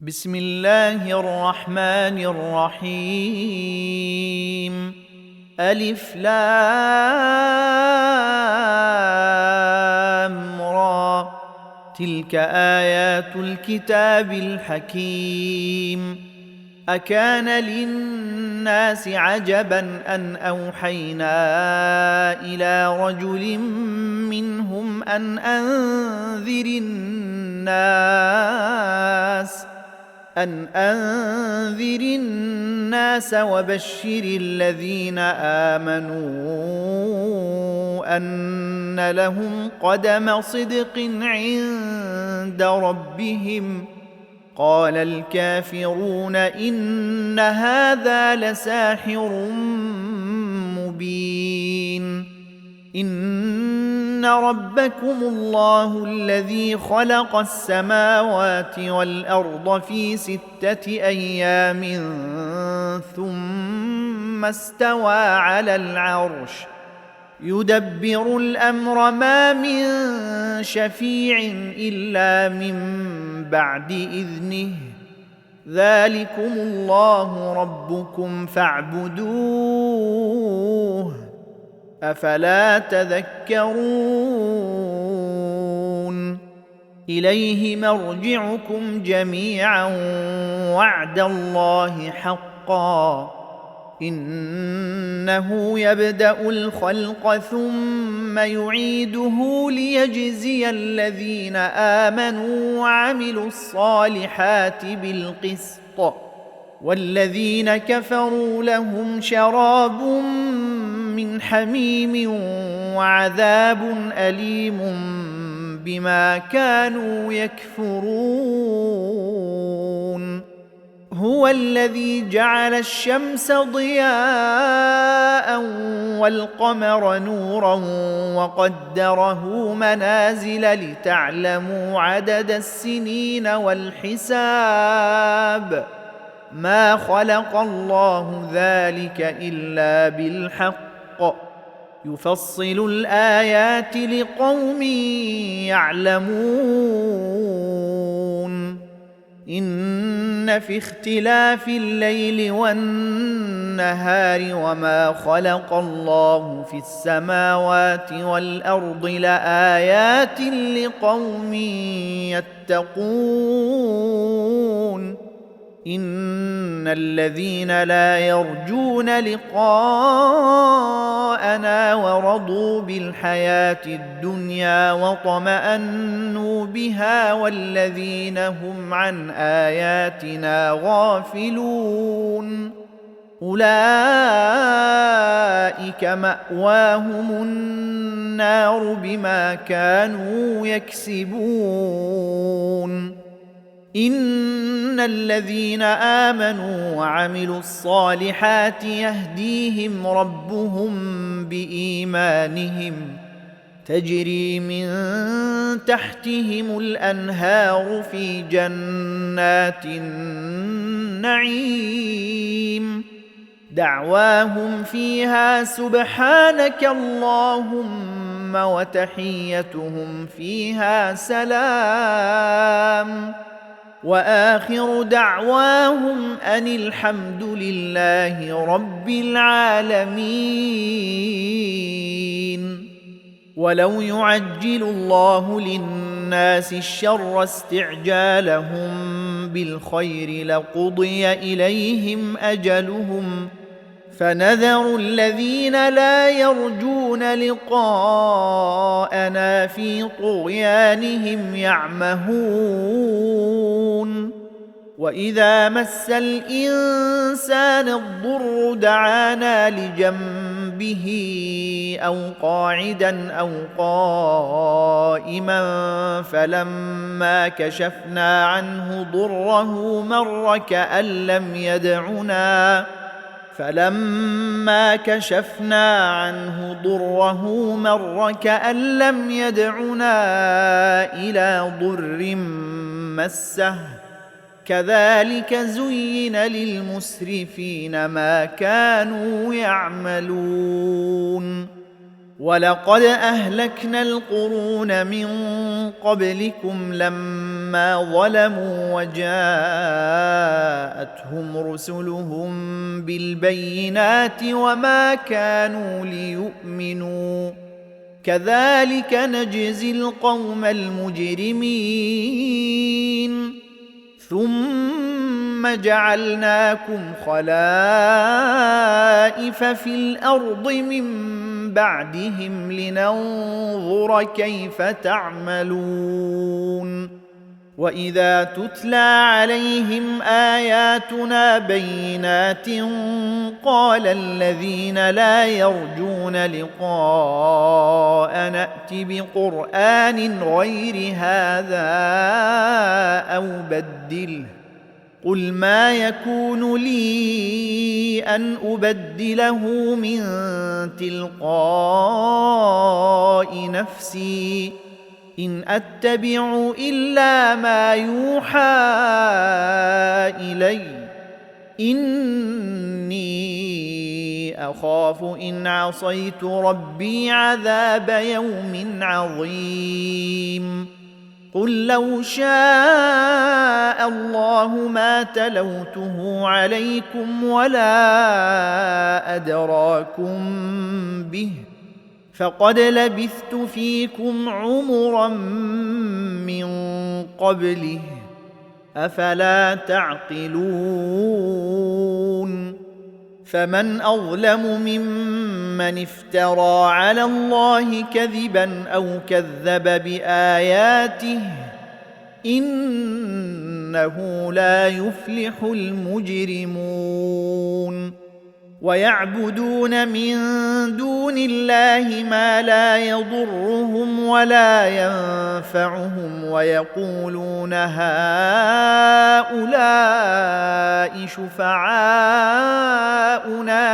بسم الله الرحمن الرحيم. ألف لام را، تلك آيات الكتاب الحكيم. أكان للناس عجبا أن أوحينا إلى رجل منهم أن أنذر الناس وبشر الذين آمنوا أن لهم قدم صدق عند ربهم. قال الكافرون إن هذا لساحر مبين. إن ربكم الله الذي خلق السماوات والأرض في 6 أيام ثم استوى على العرش يدبر الأمر، ما من شفيع إلا من بعد إذنه. ذلكم الله ربكم فاعبدوه، أفلا تذكرون. إليه مرجعكم جميعا وعد الله حقا، إنه يبدأ الخلق ثم يعيده ليجزي الذين آمنوا وعملوا الصالحات بالقسط، والذين كفروا لهم شراب من حميم وعذاب أليم بما كانوا يكفرون. هو الذي جعل الشمس ضياء والقمر نورا وقدره منازل لتعلموا عدد السنين والحساب. ما خلق الله ذلك إلا بالحق، يفصل الآيات لقوم يعلمون. إن في اختلاف الليل والنهار وما خلق الله في السماوات والأرض لآيات لقوم يتقون. إن الذين لا يرجون لقاءنا ورضوا بالحياة الدنيا واطمأنوا بها والذين هم عن آياتنا غافلون أولئك مأواهم النار بما كانوا يكسبون. إن الذين آمنوا وعملوا الصالحات يهديهم ربهم بإيمانهم، تجري من تحتهم الأنهار في جنات النعيم. دعواهم فيها سبحانك اللهم وتحيتهم فيها سلام، وآخر دعواهم أن الحمد لله رب العالمين. ولو يعجل الله للناس الشر استعجالهم بالخير لقضي إليهم أجلهم، فنذر الذين لا يرجون لقاءنا في طغيانهم يعمهون. وإذا مس الإنسان الضر دعانا لجنبه أو قاعدا أو قائما فلما كشفنا عنه ضره مر كأن لم يدعنا إلى ضر مسه. كذلك زين للمسرفين ما كانوا يعملون. ولقد أهلكنا القرون من قبلكم لما ظلموا وجاءتهم رسلهم بالبينات وما كانوا ليؤمنوا كذلك نجزي القوم المجرمين ثم جعلناكم خلائف في الأرض من بعدهم لننظر كيف تعملون وإذا تتلى عليهم آياتنا بينات قال الذين لا يرجون لقاء نأت بقرآن غير هذا أو بدله قل ما يكون لي أن أبدله من تلقاء نفسي إن أتبع إلا ما يوحى إلي إني أخاف إن عصيت ربي عذاب يوم عظيم قل لو شاء الله ما تلوته عليكم ولا أدراكم به فقد لبثت فيكم عمرا من قبله أفلا تعقلون فمن أظلم ممن افترى على الله كذبا أو كذب بآياته إنه لا يفلح المجرمون ويعبدون من دون الله ما لا يضرهم ولا ينفعهم ويقولون هؤلاء شفعاؤنا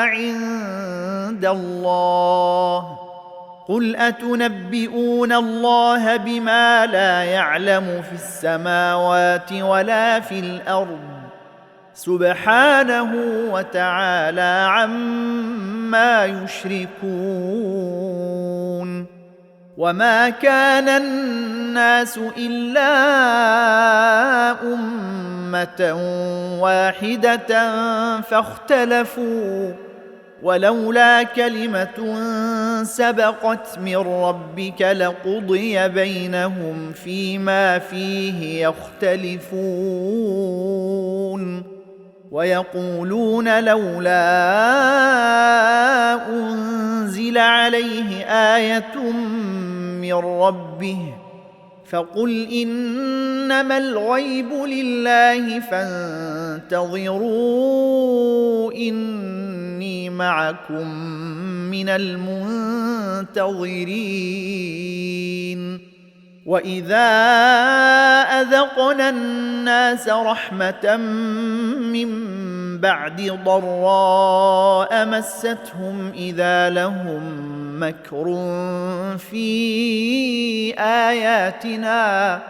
عند الله قل أتنبئون الله بما لا يعلم في السماوات ولا في الأرض سبحانه وتعالى عما يشركون وما كان الناس إلا أمة واحدة فاختلفوا ولولا كلمة سبقت من ربك لقضي بينهم فيما فيه يختلفون ويقولون لولا أنزل عليه آية من ربه فقل إنما الغيب لله فانتظروا إني معكم من المنتظرين وإذا أذقنا الناس رحمة من بعد ضراء مستهم إذا لهم مكر في آياتنا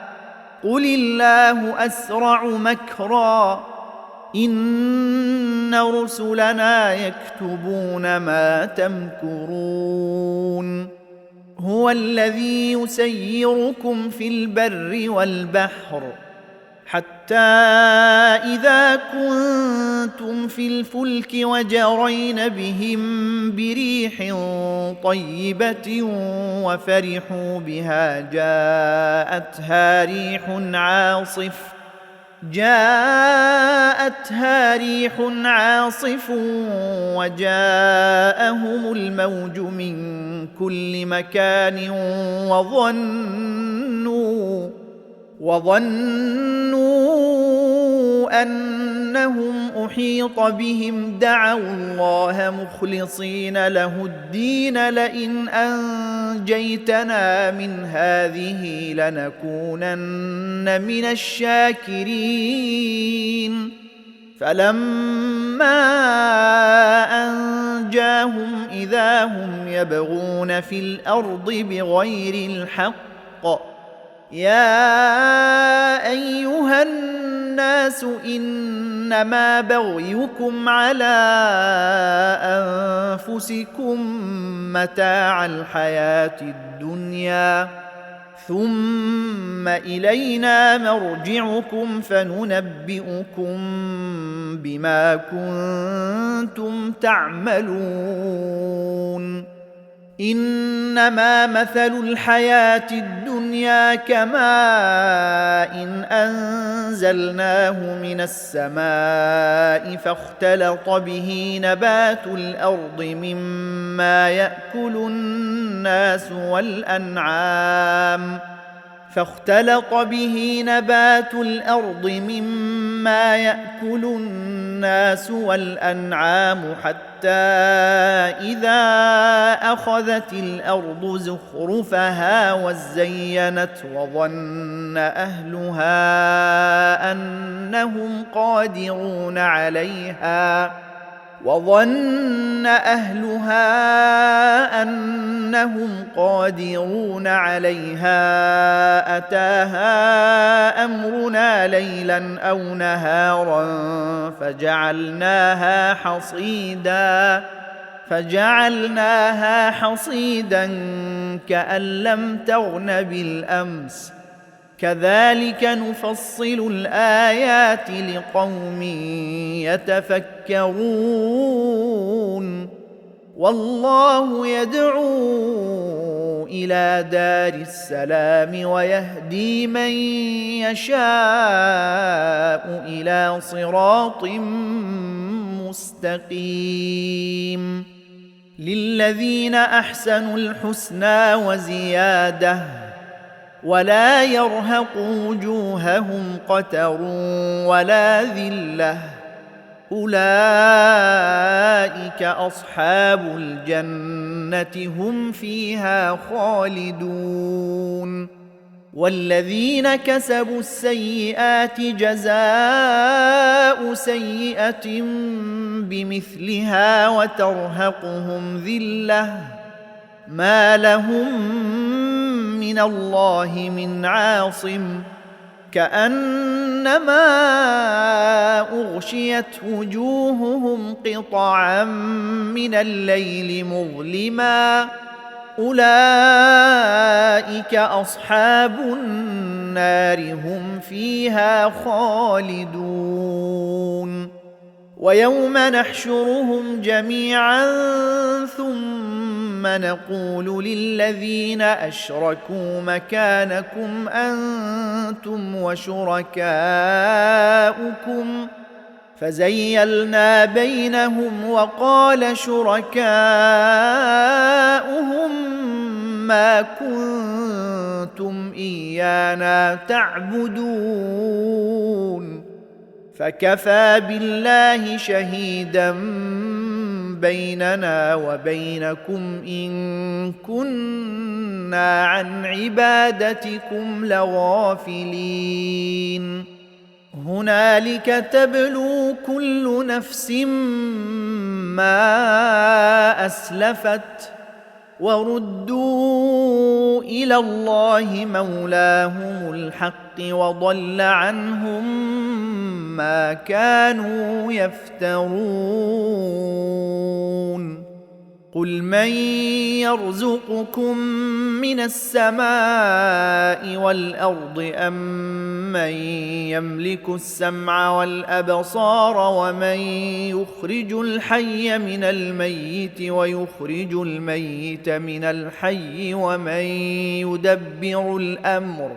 قل الله أسرع مكرا إن رسلنا يكتبون ما تمكرون هو الذي يسيركم في البر والبحر حتى إذا كنتم في الفلك وجرين بهم بريح طيبة وفرحوا بها جاءتها ريح عاصف وجاءهم الموج من كل مكان وظنوا أنهم أحيط بهم دعوا الله مخلصين له الدين لئن أنجيتنا من هذه لنكونن من الشاكرين فلما أنجاهم إذا هم يبغون في الأرض بغير الحق يا أيها الناس الناس إنما بغيكم على أنفسكم متاع الحياة الدنيا ثم إلينا مرجعكم فننبئكم بما كنتم تعملون إنما مثل الحياة الدنيا كماء إن أنزلناه من السماء فاختلط به نبات الأرض مما يأكل الناس والأنعام حتى إذا أخذت الأرض زخرفها وزينت وظن أهلها أنهم قادرون عليها أتاها أمرنا ليلا أو نهارا فجعلناها حصيدا كأن لم تغن بالأمس كذلك نفصل الآيات لقوم يتفكرون والله يدعو إلى دار السلام ويهدي من يشاء إلى صراط مستقيم للذين أحسنوا الحسنى وزيادة ولا يرهق وجوههم قتر ولا ذلة أولئك أصحاب الجنة هم فيها خالدون والذين كسبوا السيئات جزاء سيئة بمثلها وترهقهم ذلة ما لهم من الله من عاصم كأنما أغشيت وجوههم قطعا من الليل مظلما أولئك أصحاب النار هم فيها خالدون ويوم نحشرهم جميعا ثم نقول للذين أشركوا مكانكم أنتم وشركاؤكم فزيلنا بينهم وقال شركاؤهم ما كنتم إيانا تعبدون فكفى بالله شهيدا بيننا وبينكم إن كنا عن عبادتكم لغافلين هنالك تبلو كل نفس ما أسلفت وردوا إلى الله مولاهم الحق وضل عنهم ما كانوا يفترون قل من يرزقكم من السماء والأرض أم من يملك السمع والأبصار ومن يخرج الحي من الميت ويخرج الميت من الحي ومن يدبر الأمر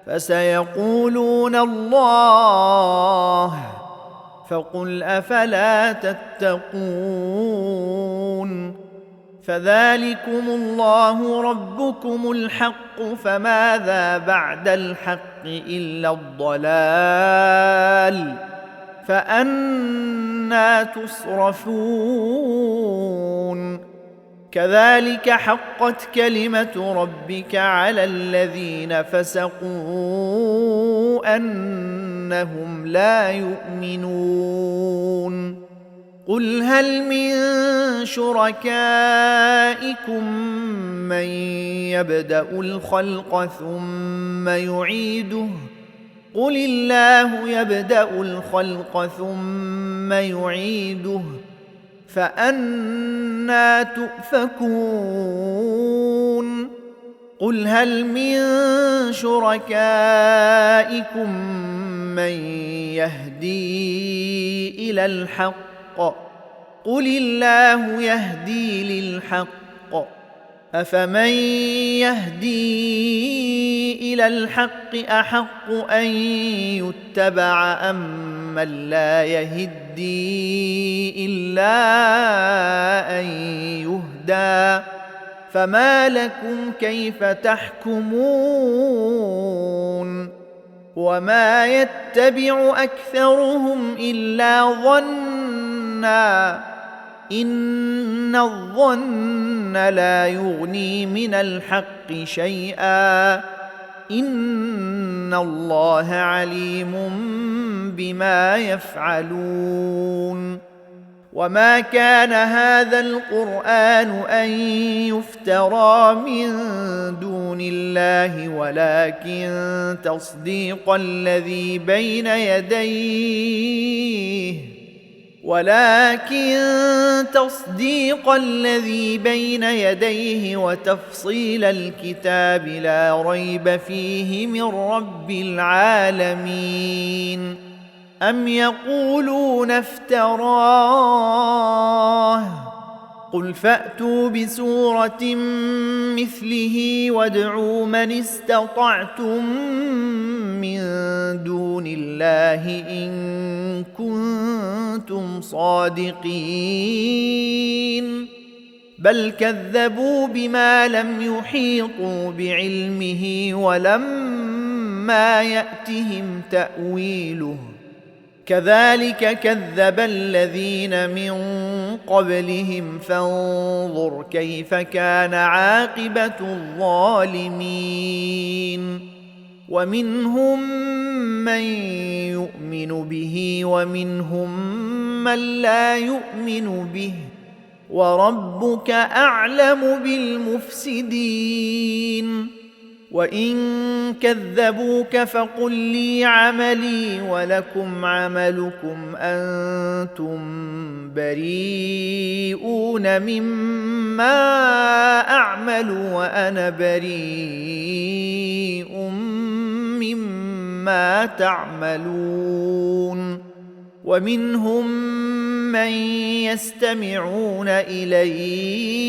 فسيقولون الله فقل أفلا تتقون فذلكم الله ربكم الحق فماذا بعد الحق إلا الضلال فأنى تصرفون كذلك حقت كلمة ربك على الذين فسقوا أنهم لا يؤمنون قل هل من شركائكم من يبدأ الخلق ثم يعيده قل الله يبدأ الخلق ثم يعيده فأنى تؤفكون قل هل من شركائكم من يهدي إلى الحق قل الله يهدي للحق أفمن يهدي إلى الحق أحق أن يتبع أم من لا يهدي إلا أن يهدى فما لكم كيف تحكمون وما يتبع أكثرهم إلا ظنّا إن الظن لا يغني من الحق شيئا إن الله عليم بما يفعلون وما كان هذا القرآن أن يفترى من دون الله ولكن تصديق الذي بين يديه وتفصيل الكتاب لا ريب فيه من رب العالمين أم يقولون افتراه قل فأتوا بسورة مثله وادعوا من استطعتم من دون الله إن كنتم صادقين بل كذبوا بما لم يحيطوا بعلمه ولما يأتهم تأويله كذلك كذب الذين من قبلهم فانظر كيف كان عاقبة الظالمين ومنهم من يؤمن به ومنهم من لا يؤمن به وربك أعلم بالمفسدين وإن كذبوك فقل لي عملي ولكم عملكم أنتم بريئون مما أعمل وأنا بريء مما تعملون ومنهم من يستمعون إليك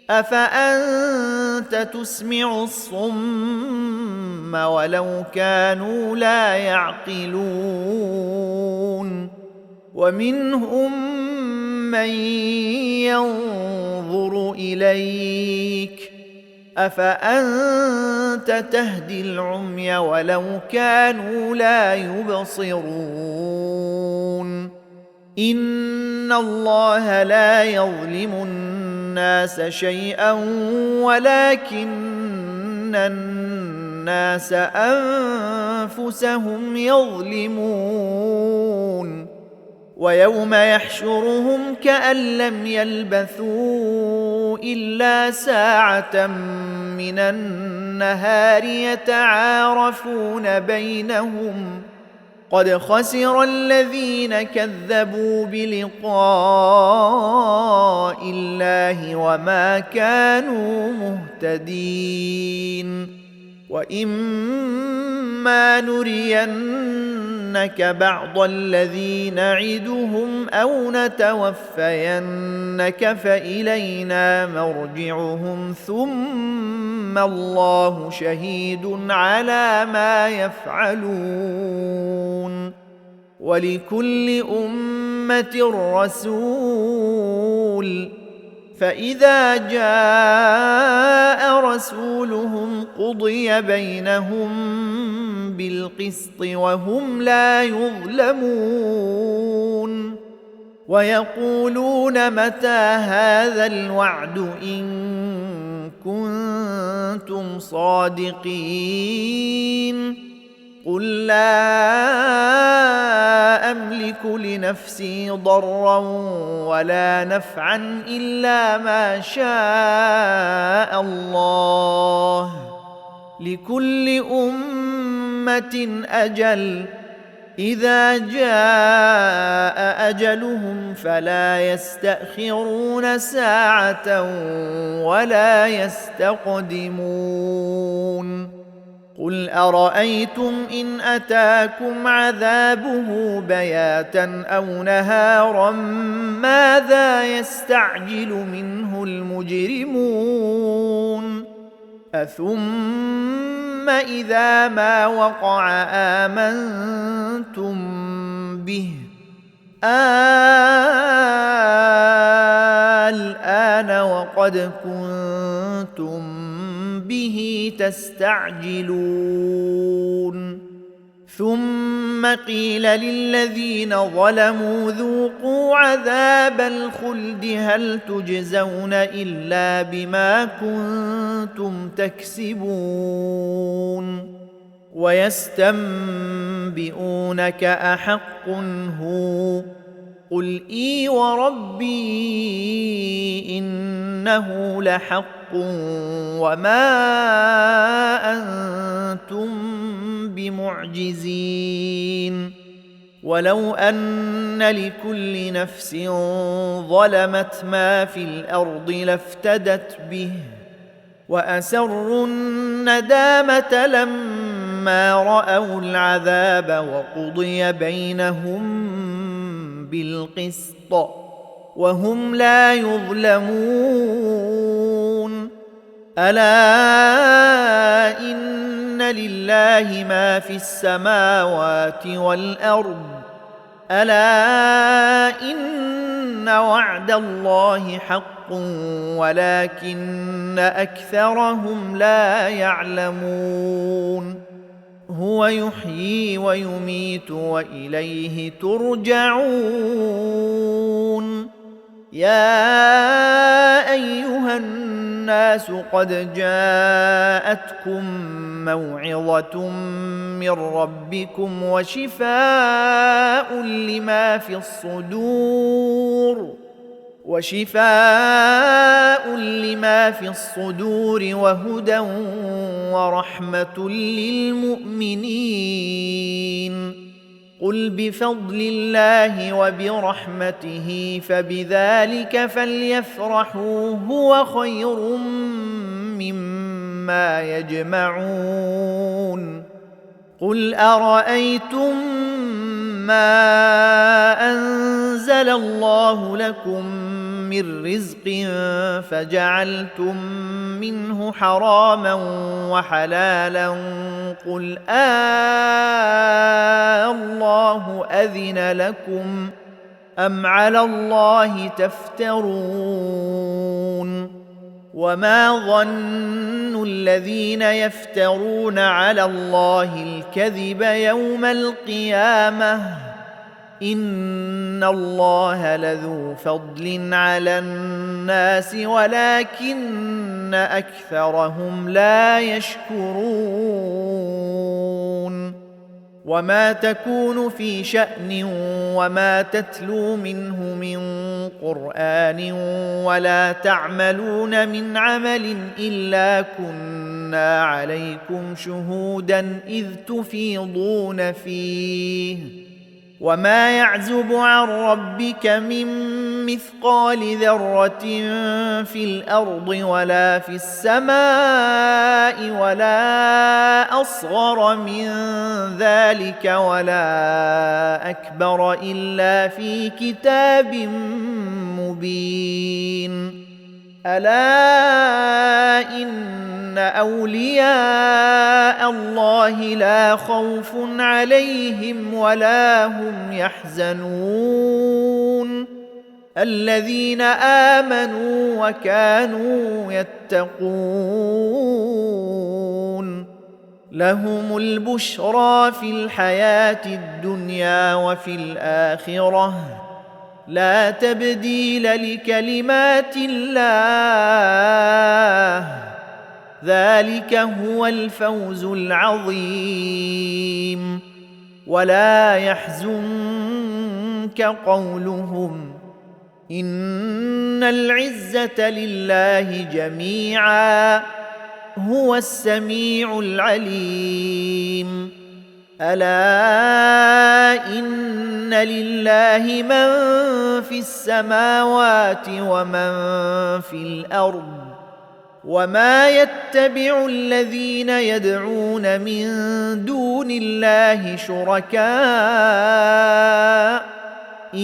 أفأنت تسمع الصم ولو كانوا لا يعقلون ومنهم من ينظر إليك أفأنت تهدي العمي ولو كانوا لا يبصرون إن الله لا يظلم الناس شيئا ولكن الناس أنفسهم يظلمون ويوم يحشرهم كأن لم يلبثوا إلا ساعة من النهار يتعارفون بينهم قد خسر الذين كذبوا بلقاء الله وما كانوا مهتدين وإما نرينك بعض الذي نعدهم أو نتوفينك فإلينا مرجعهم ثم الله شهيد على ما يفعلون ولكل أمة رسول فإذا جاء رسولهم قضي بينهم بالقسط وهم لا يظلمون ويقولون متى هذا الوعد إن كنتم صادقين قل لا أملك لنفسي ضرا ولا نفعا إلا ما شاء الله لكل أمة أمة أجل إذا جاء أجلهم فلا يستأخرون ساعة ولا يستقدمون قل أرأيتم إن أتاكم عذابه بياتا أو نهارا ماذا يستعجل منه المجرمون أثم إذا ما وقع آمنتم به الآن وقد كنتم به تستعجلون ثم قيل للذين ظلموا ذوقوا عذاب الخلد هل تجزون إلا بما كنتم تكسبون ويستنبئونك أحق هو قل إي وربي إنه لحق وما أنتم بمعجزين ولو أن لكل نفس ظلمت ما في الأرض لافتدت به وأسروا الندامة لما رأوا العذاب وقضي بينهم بالقسط وهم لا يظلمون ألا إن لله ما في السماوات والأرض ألا إن وعد الله حق ولكن أكثرهم لا يعلمون هو يحيي ويميت وإليه ترجعون يا أيها الناس قد جاءتكم موعظة من ربكم وشفاء لما في الصدور وهدى ورحمة للمؤمنين قل بفضل الله وبرحمته فبذلك فليفرحوا هو خير مما يجمعون قل أرأيتم ما أنزل الله لكم من رزق فجعلتم منه حراما وحلالا قل الله أذن لكم أم على الله تفترون وما ظن الذين يفترون على الله الكذب يوم القيامة إن الله لذو فضل على الناس ولكن أكثرهم لا يشكرون وما تكون في شأن وما تتلو منه من قرآن ولا تعملون من عمل إلا كنا عليكم شهودا إذ تفيضون فيه وما يعزب عن ربك من مثقال ذرة في الأرض ولا في السماء ولا أصغر من ذلك ولا أكبر إلا في كتاب مبين ألا إن أولياء الله لا خوف عليهم ولا هم يحزنون الذين آمنوا وكانوا يتقون لهم البشرى في الحياة الدنيا وفي الآخرة لا تبديل لكلمات الله ذلك هو الفوز العظيم ولا يحزنك قولهم إن العزة لله جميعا هو السميع العليم ألا إن لله من في السماوات ومن في الأرض وما يتبع الذين يدعون من دون الله شركاء إن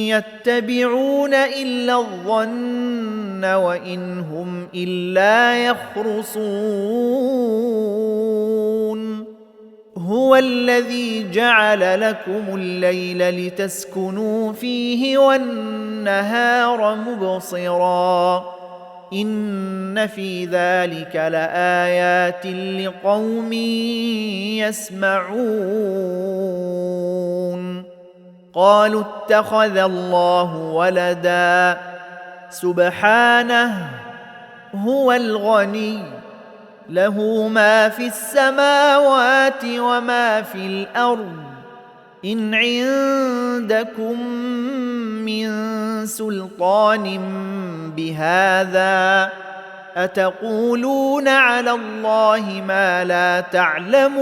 يتبعون إلا الظن وإن هم إلا يخرصون هو الذي جعل لكم الليل لتسكنوا فيه والنهار مبصرا إن في ذلك لآيات لقوم يسمعون قالوا اتخذ الله ولدا سبحانه هو الغني له ما في السماوات وما في الأرض إن عندكم من سلطان بهذا أتقولون على الله ما لا تعلمون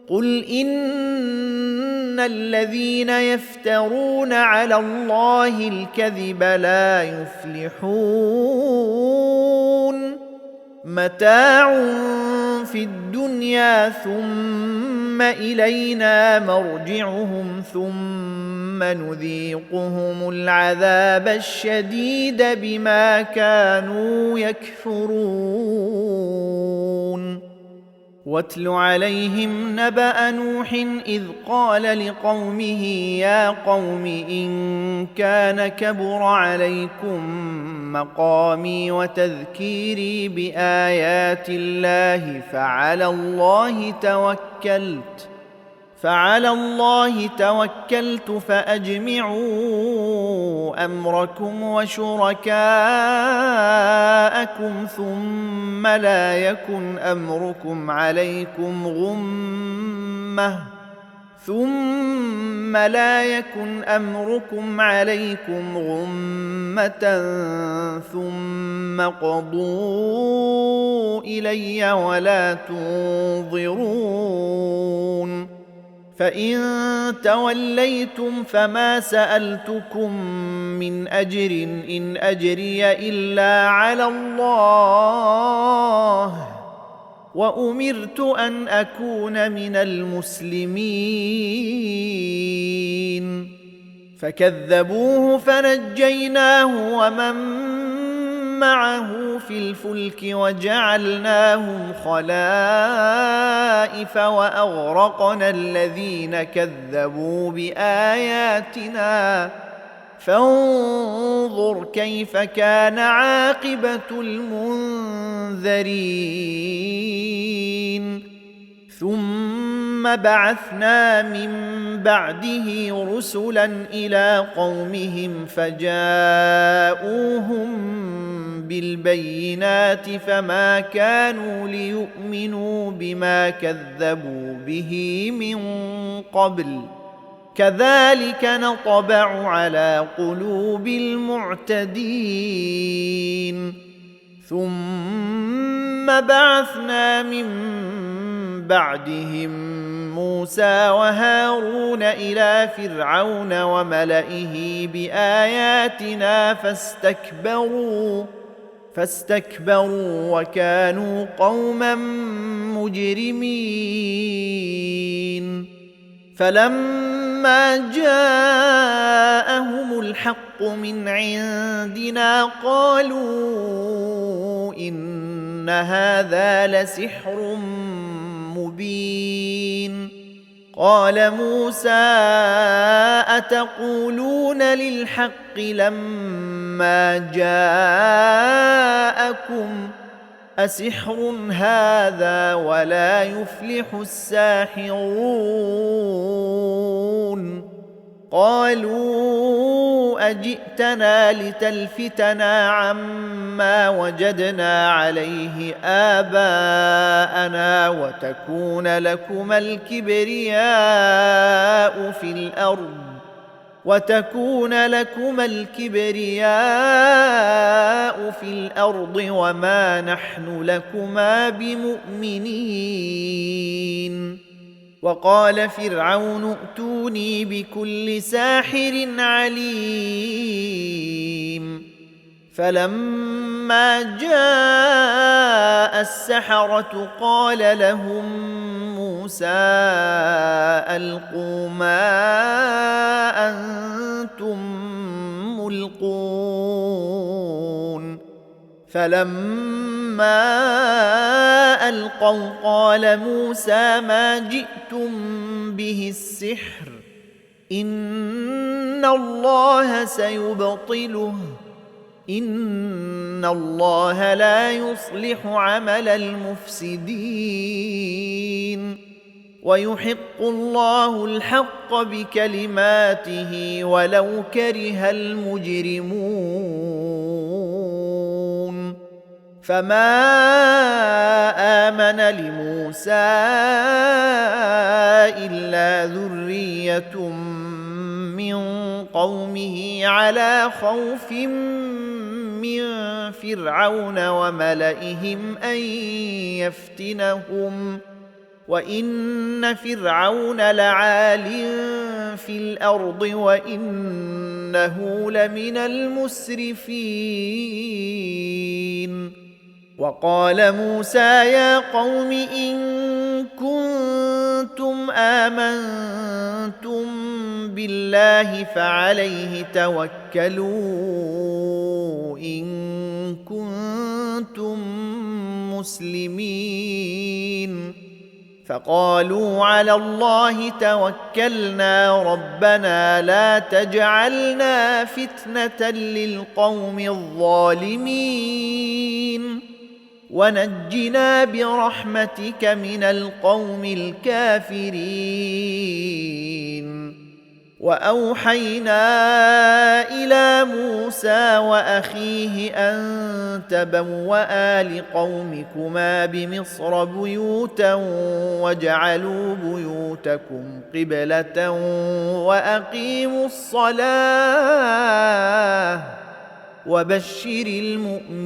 قل إن الذين يفترون على الله الكذب لا يفلحون متاع في الدنيا ثم إلينا مرجعهم ثم نذيقهم العذاب الشديد بما كانوا يكفرون واتل عليهم نبأ نوح إذ قال لقومه يا قوم إن كان كبر عليكم مقامي وتذكيري بآيات الله فعلى الله توكلت فأجمعوا أمركم وشركاءكم ثم لا يكن أمركم عليكم غمة ثم قضوا إلي ولا تنظرون فإن توليتم فما سألتكم من أجر إن أجري إلا على الله وأمرت أن أكون من المسلمين فكذبوه فنجيناه ومن معه في الفلك وجعلناهم خلائف وأغرقنا الذين كذبوا بآياتنا فانظر كيف كان عاقبة المنذرين ثم بعثنا من بعده رسلا إلى قومهم فجاءوهم بالبينات فما كانوا ليؤمنوا بما كذبوا به من قبل كذلك نطبع على قلوب المعتدين ثم بعثنا من بعدهم موسى وهارون إلى فرعون وملئه بآياتنا فاستكبروا وكانوا قوما مجرمين فلما جاءهم الحق من عندنا قالوا إن هذا لسحر مبين قال موسى أتقولون للحق لما جاءكم أسحر هذا ولا يفلح الساحرون قالوا أجئتنا لتلفتنا عما وجدنا عليه آباءنا وتكون لكما الكبرياء في الأرض وتكون لكما الكبرياء في الأرض وما نحن لكما بمؤمنين. وقال فرعون ائتوني بكل ساحر عليم. فلما جاء السحرة قال لهم موسى ألقوا ما أنتم ملقون. فلما ألقوا قال موسى ما جئتم به السحر إن الله سيبطله إن الله لا يصلح عمل المفسدين ويحق الله الحق بكلماته ولو كره المجرمون. فما آمن لموسى إلا ذرية من قومه على خوف من فرعون وملئهم أن يفتنهم وإن فرعون لعال في الأرض وإنه لمن المسرفين. وقال موسى يا قوم إن كنتم آمنتم بالله فعليه توكلوا إن كنتم مسلمين. فقالوا على الله توكلنا ربنا لا تجعلنا فتنة للقوم الظالمين ونجنا برحمتك من القوم الكافرين. وأوحينا إلى موسى وأخيه أن تبوأ لقومكما بمصر بيوتا واجعلوا بيوتكم قبلة وأقيموا الصلاة وبشر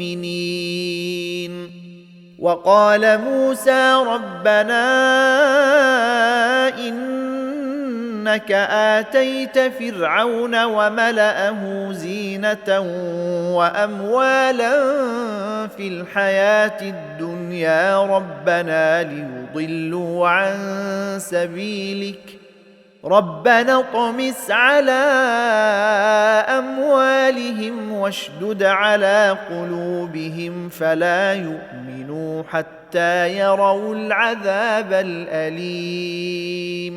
المؤمنين. وقال موسى ربنا إنك آتيت فرعون وملأه زينة وأموالا في الحياة الدنيا ربنا ليضلوا عن سبيلك ربنا اطمس على أموالهم واشدد على قلوبهم فلا يؤمنوا حتى يروا العذاب الأليم.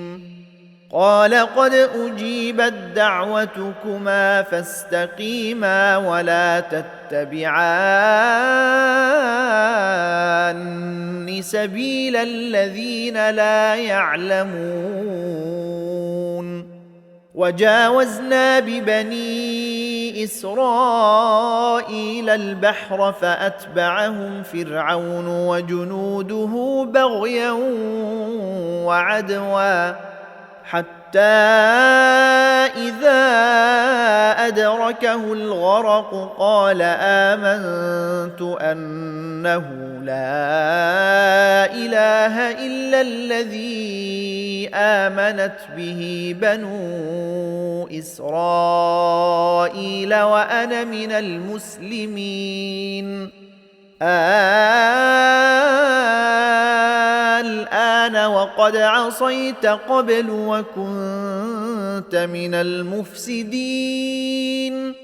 قال قد أجيبت دعوتكما فاستقيما ولا تتبعان سبيل الذين لا يعلمون. وجاوزنا ببني إسرائيل البحر فأتبعهم فرعون وجنوده بغيا وعدوا حتى إذا أدركه الغرق قال آمنت أنه لا إله إلا الذي آمنت به بنو إسرائيل وأنا من المسلمين. الآن وقد عصيت قبل وكنت من المفسدين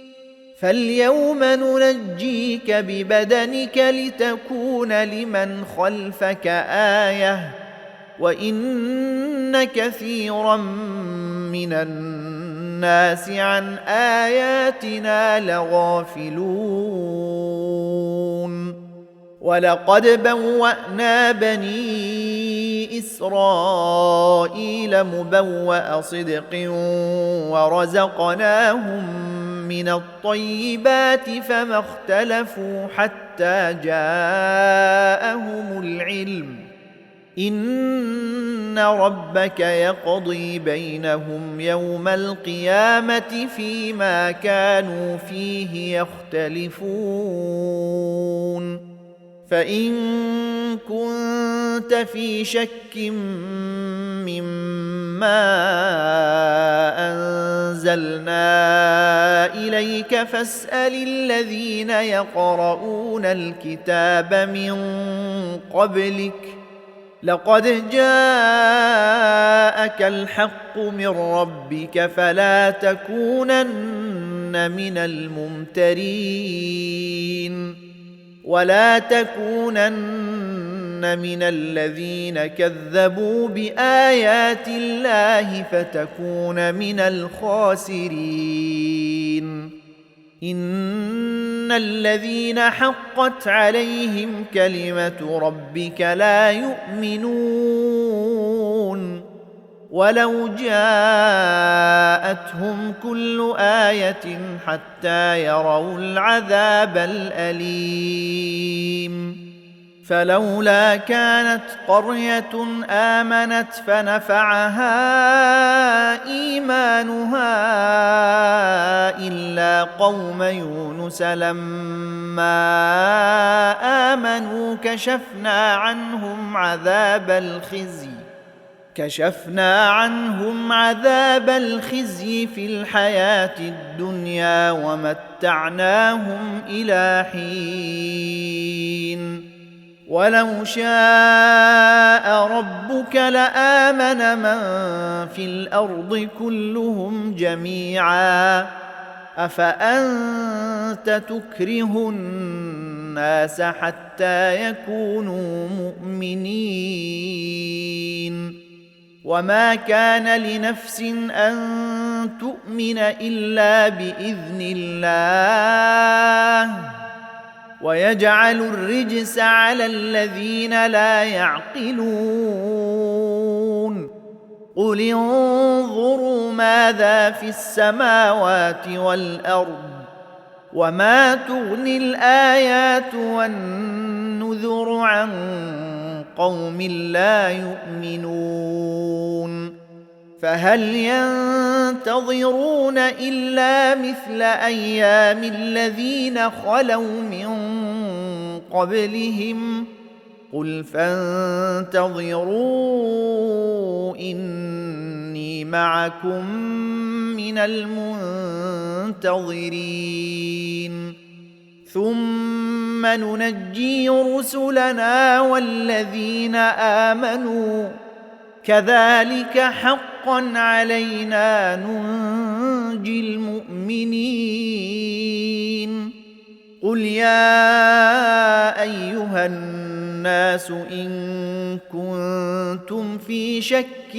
فاليوم ننجيك ببدنك لتكون لمن خلفك آية وإن كثيرا من الناس عن آياتنا لغافلون. ولقد بوأنا بني إسرائيل مبوأ صدق ورزقناهم من الطيبات فما اختلفوا حتى جاءهم العلم إن ربك يقضي بينهم يوم القيامة فيما كانوا فيه يختلفون. فإن كنت في شك مما أنزلنا إليك فاسأل الذين يقرؤون الكتاب من قبلك لقد جاءك الحق من ربك فلا تكونن من الممترين ولا تكونن من الذين كذبوا بآيات الله فتكون من الخاسرين. إن الذين حقت عليهم كلمة ربك لا يؤمنون ولو جاءتهم كل آية حتى يروا العذاب الأليم. فلولا كانت قرية آمنت فنفعها إيمانها إلا قوم يونس لما آمنوا كشفنا عنهم عذاب الخزي في الحياة الدنيا ومتعناهم إلى حين. ولو شاء ربك لآمن من في الأرض كلهم جميعا أفأنت تكره الناس حتى يكونوا مؤمنين. وما كان لنفس أن تؤمن إلا بإذن الله ويجعل الرجس على الذين لا يعقلون. قل انظروا ماذا في السماوات والأرض وما تغني الآيات والنذر عن قوم لا يؤمنون. فهل ينتظرون إلا مثل أيام الذين خلوا من قبلهم قل فانتظروا إني معكم من المنتظرين. ثم ننجي رسلنا والذين آمنوا كذلك حقا علينا ننجي المؤمنين. قل يا أيها الناس إن كنتم في شك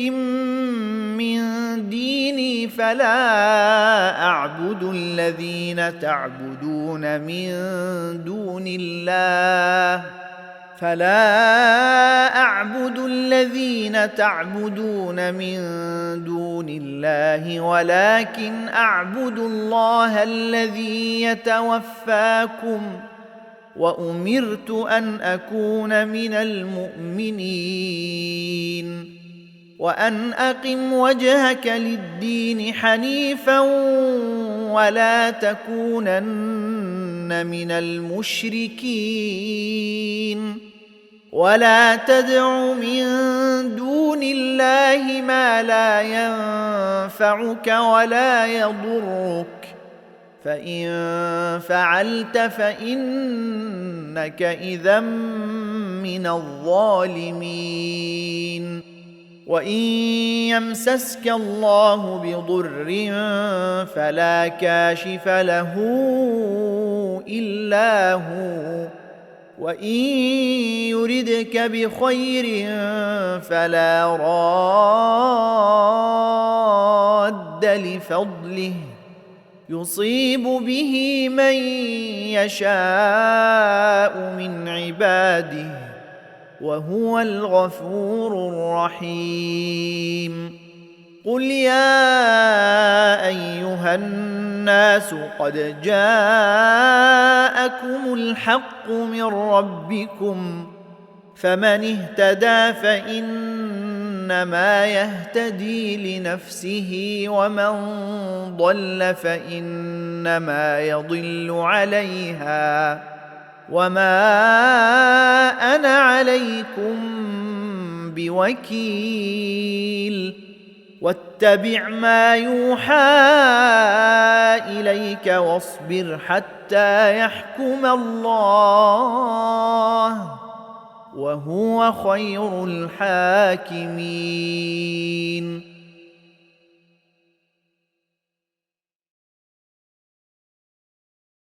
من ديني فلا أعبد الذين تعبدون من دون الله ولكن أعبد الله الذي يتوفاكم وأمرت أن أكون من المؤمنين وأن أقم وجهك للدين حنيفا ولا تكونن من المشركين ولا تدع من دون الله ما لا ينفعك ولا يضرك فإن فعلت فإنك إذا من الظالمين. وإن يمسسك الله بضر فلا كاشف له إلا هو وإن يردك بخير فلا راد لفضله يصيب به من يشاء من عباده وهو الغفور الرحيم. قل يا أيها الناس قد جاءكم الحق من ربكم فمن اهتدى فإنما يهتدي لنفسه ومن ضل فإنما يضل عليها وما أنا عليكم بوكيل واتبع ما يوحى إليك واصبر حتى يحكم الله وهو خير الحاكمين.